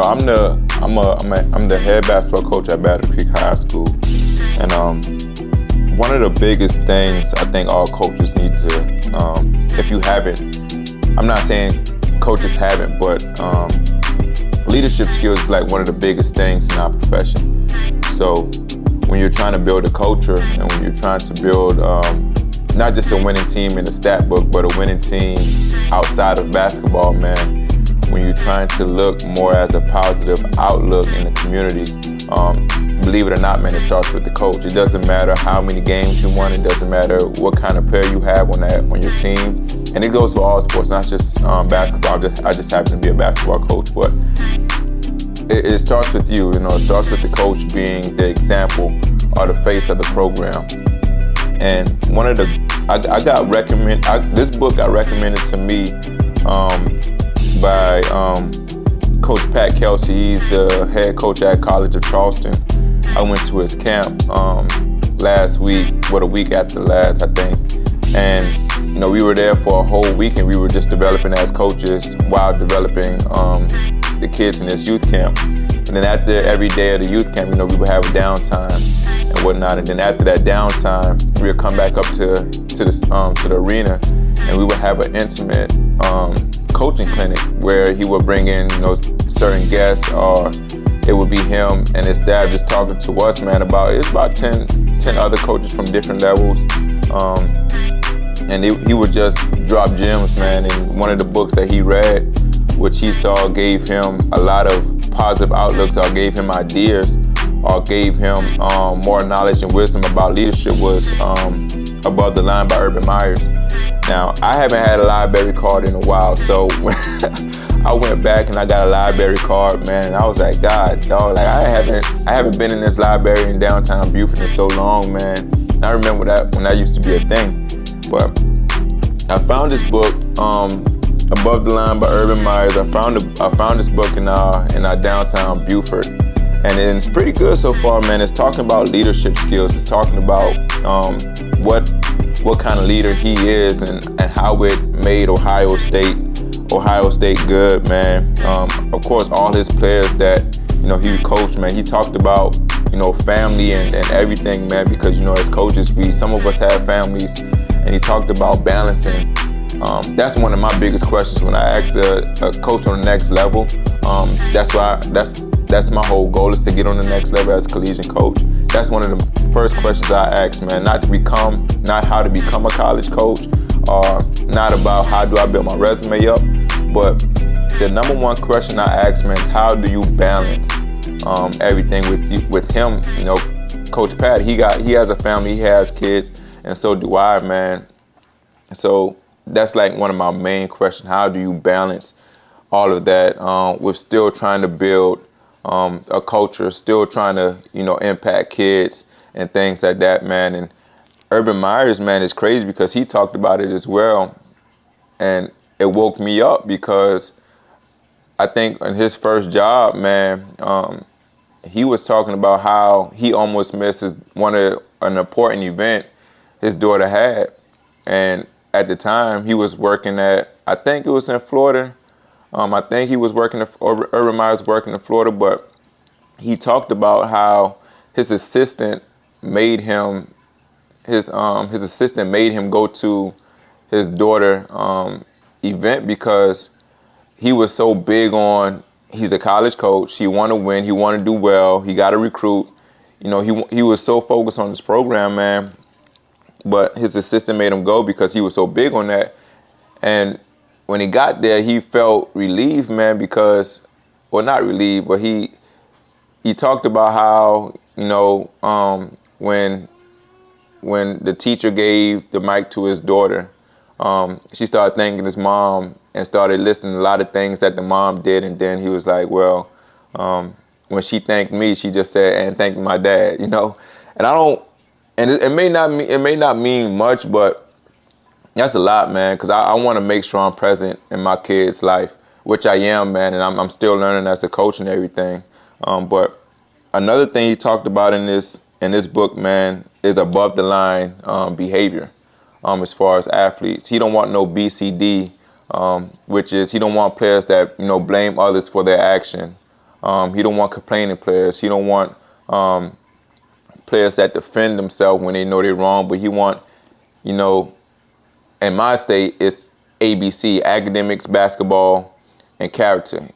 I'm the head basketball coach at Battle Creek High School, and one of the biggest things I think all coaches need to, if you haven't, I'm not saying coaches haven't, but leadership skills is like one of the biggest things in our profession. So when you're trying to build a culture and when you're trying to build not just a winning team in the stat book, but a winning team outside of basketball, man, when you're trying to look more as a positive outlook in the community, believe it or not, man, it starts with the coach. It doesn't matter how many games you won. It doesn't matter what kind of player you have on your team. And it goes for all sports, not just basketball. I just happen to be a basketball coach, but it starts with you. It starts with the coach being the example or the face of the program. And this book got recommended to me by Coach Pat Kelsey. He's the head coach at College of Charleston. I went to his camp last week, a week after last, I think. And we were there for a whole week, and we were just developing as coaches while developing the kids in this youth camp. And then after every day of the youth camp, we would have a downtime and whatnot. And then after that downtime, we would come back up to the arena, and we would have an intimate coaching clinic where he would bring in certain guests, or it would be him and his staff just talking to us, man, it's about 10 other coaches from different levels. And he would just drop gems, man. And one of the books that he read, which he saw gave him a lot of positive outlooks, or gave him ideas, or gave him more knowledge and wisdom about leadership, was Above the Line by Urban Meyers. Now, I haven't had a library card in a while, so when I went back and I got a library card, man, and I was like, God, dog, like I haven't been in this library in downtown Beaufort in so long, man. And I remember that when that used to be a thing. But I found this book, Above the Line by Urban Meyers. I found this book in our downtown Beaufort, and it's pretty good so far, man. It's talking about leadership skills. It's talking about what kind of leader he is, and how it made Ohio State good, man. Of course, all his players that he coached, man. He talked about family and everything, man, because as coaches, some of us have families, and he talked about balancing. That's one of my biggest questions when I ask a coach on the next level. That's my whole goal, is to get on the next level as a collegiate coach. That's one of the first questions I ask, man. Not how to become a college coach, or not about how do I build my resume up, but the number one question I ask, man, is how do you balance everything with him? Coach Pat, he has a family, he has kids, and so do I, man. So that's like one of my main questions. How do you balance all of that with still trying to build a culture, still trying to, impact kids and things like that, man? And Urban Meyers, man, is crazy because he talked about it as well. And it woke me up because I think in his first job, man, he was talking about how he almost missed an important event his daughter had. And at the time, he was working I think it was in Florida. I think he was Urban Meyers working in Florida, but he talked about how his assistant made him go to his daughter event because he was so big on, he's a college coach, he want to win, he want to do well, he got to recruit. He was so focused on this program, man, but his assistant made him go because he was so big on that. And when he got there, he felt relieved, man, because, well, not relieved, but he talked about how, when the teacher gave the mic to his daughter, she started thanking his mom and started listening to a lot of things that the mom did. And then he was like, well, when she thanked me, she just said, and thank my dad, And it may not mean much, but that's a lot, man, because I want to make sure I'm present in my kid's life, which I am, man, and I'm still learning as a coach and everything. But another thing he talked about in this book, man, is above the line behavior as far as athletes. He don't want no BCD, which is he don't want players that blame others for their action, He don't want complaining players. He don't want players that defend themselves when they know they're wrong. But he want, you know, in my state, it's ABC, academics, basketball, and character.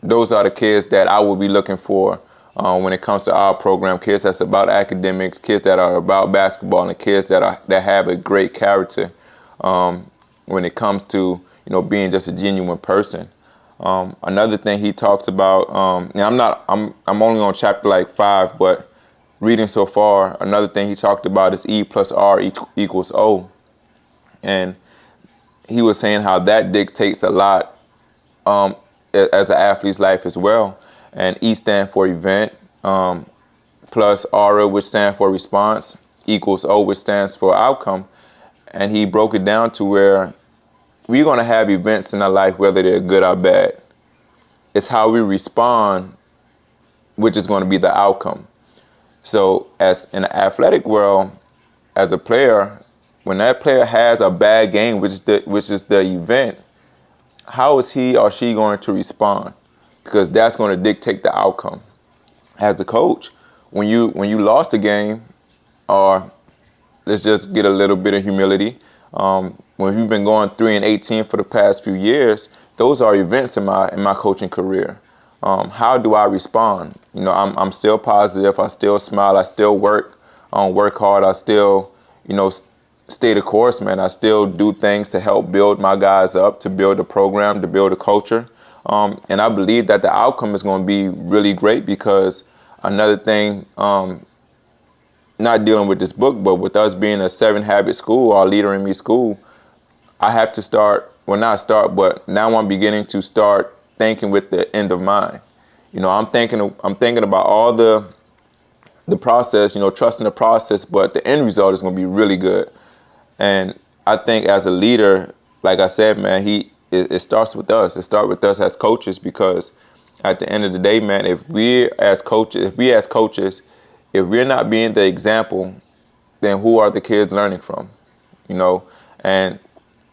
Those are the kids that I will be looking for when it comes to our program. Kids that's about academics, kids that are about basketball, and kids that have a great character when it comes to being just a genuine person. Another thing he talks about, and I'm only on chapter like 5, but reading so far, another thing he talked about is E plus R equals O. And he was saying how that dictates a lot as an athlete's life as well. And E stand for event, plus R, which stands for response, equals O, which stands for outcome. And he broke it down to where we're going to have events in our life, whether they're good or bad. It's how we respond, which is going to be the outcome. So as in the athletic world, as a player, when that player has a bad game, which is the event, how is he or she going to respond? Because that's going to dictate the outcome. As a coach, when you lost a game, or let's just get a little bit of humility, when you've been going 3-18 for the past few years, those are events in my coaching career. How do I respond? I'm still positive. I still smile. I still work hard. I still, stay the course, man. I still do things to help build my guys up, to build the program, to build a culture. And I believe that the outcome is going to be really great, because another thing, not dealing with this book, but with us being a 7 Habit school, or Leader in Me school, I have to but now I'm beginning to start thinking with the end of mind. I'm thinking about all the process, trusting the process, but the end result is going to be really good. And I think as a leader, like I said, man, it starts with us. It starts with us as coaches, because at the end of the day, man, if we as coaches, if we're not being the example, then who are the kids learning from?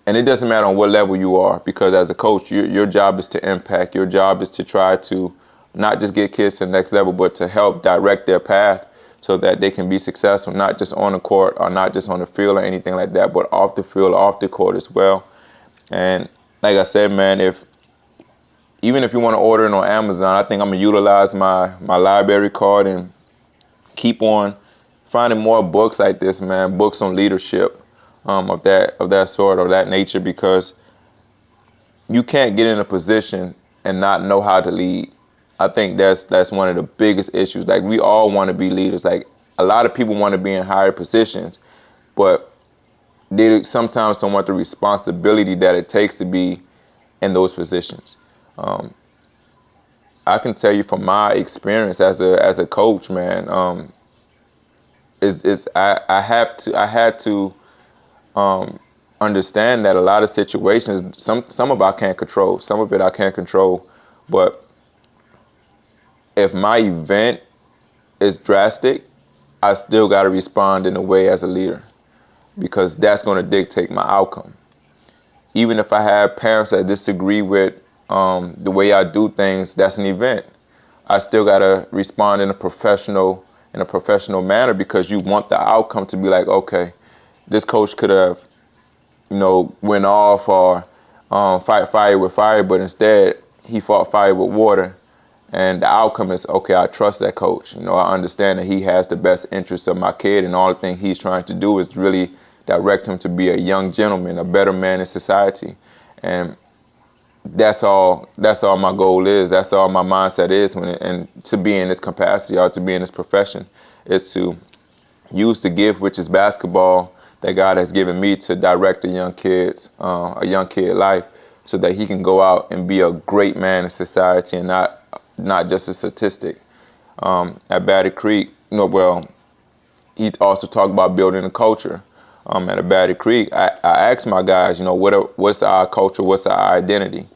And it doesn't matter on what level you are, because as a coach, your job is to impact. Your job is to try to not just get kids to the next level, but to help direct their path so that they can be successful, not just on the court or not just on the field or anything like that, but off the field, off the court as well. And like I said, man, even if you want to order it on Amazon, I think I'm going to utilize my library card and keep on finding more books like this, man, books on leadership of that sort, of that nature, because you can't get in a position and not know how to lead. I think that's one of the biggest issues. Like, we all want to be leaders. Like, a lot of people want to be in higher positions, but they sometimes don't want the responsibility that it takes to be in those positions. I can tell you from my experience as a coach, man, I had to understand that a lot of situations, some of it I can't control, some of it I can't control, but if my event is drastic, I still got to respond in a way as a leader, because that's going to dictate my outcome. Even if I have parents that disagree with the way I do things, that's an event. I still got to respond in a professional manner, because you want the outcome to be like, okay, this coach could have, went off or fight fire with fire, but instead he fought fire with water. And the outcome is, okay, I trust that coach. I understand that he has the best interests of my kid, and all the thing he's trying to do is really direct him to be a young gentleman, a better man in society. And that's all my goal is. That's all my mindset is and to be in this capacity, or to be in this profession, is to use the gift, which is basketball, that God has given me to direct a young kid life, so that he can go out and be a great man in society and not just a statistic. At Batty Creek, he also talked about building a culture. At Batty Creek, I asked my guys, what's our culture, what's our identity?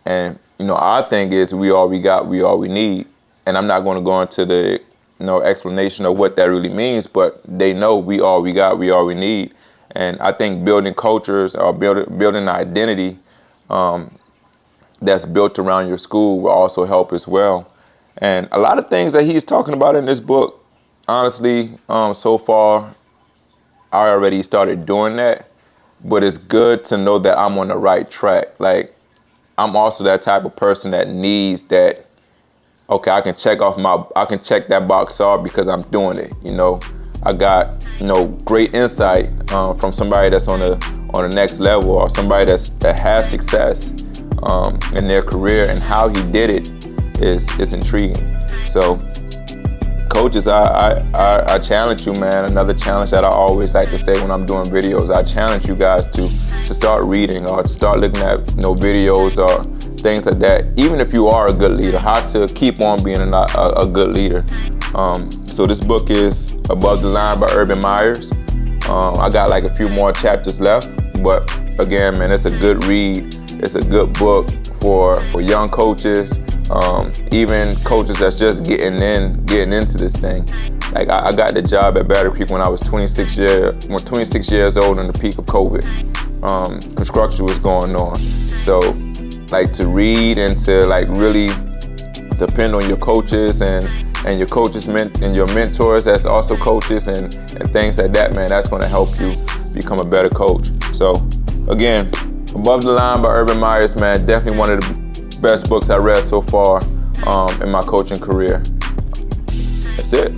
And, our thing is, we all we got, we all we need. And I'm not going to go into the explanation of what that really means, but they know we all we got, we all we need. And I think building cultures, or building an identity that's built around your school, will also help as well. And a lot of things that he's talking about in this book, honestly, so far, I already started doing that. But it's good to know that I'm on the right track. Like, I'm also that type of person that needs that. Okay, I can check that box off because I'm doing it. You know, I got great insight from somebody that's on the next level, or somebody that has success in their career, and how he did it is intriguing. So, coaches, I challenge you, man. Another challenge that I always like to say when I'm doing videos, I challenge you guys to start reading, or to start looking at videos or things like that. Even if you are a good leader, how to keep on being a good leader. So this book is Above the Line by Urban Meyers. I got like a few more chapters left, but again, man, it's a good read. It's a good book for young coaches, even coaches that's just getting into this thing. Like, I got the job at Battery Creek when I was 26 years old in the peak of COVID. Construction was going on. So, like, to read and to like really depend on your coaches and your coaches and your mentors that's also coaches and things like that, man, that's going to help you become a better coach. So, again, Above the Line by Urban Meyers, man, definitely one of the best books I read so far in my coaching career. That's it.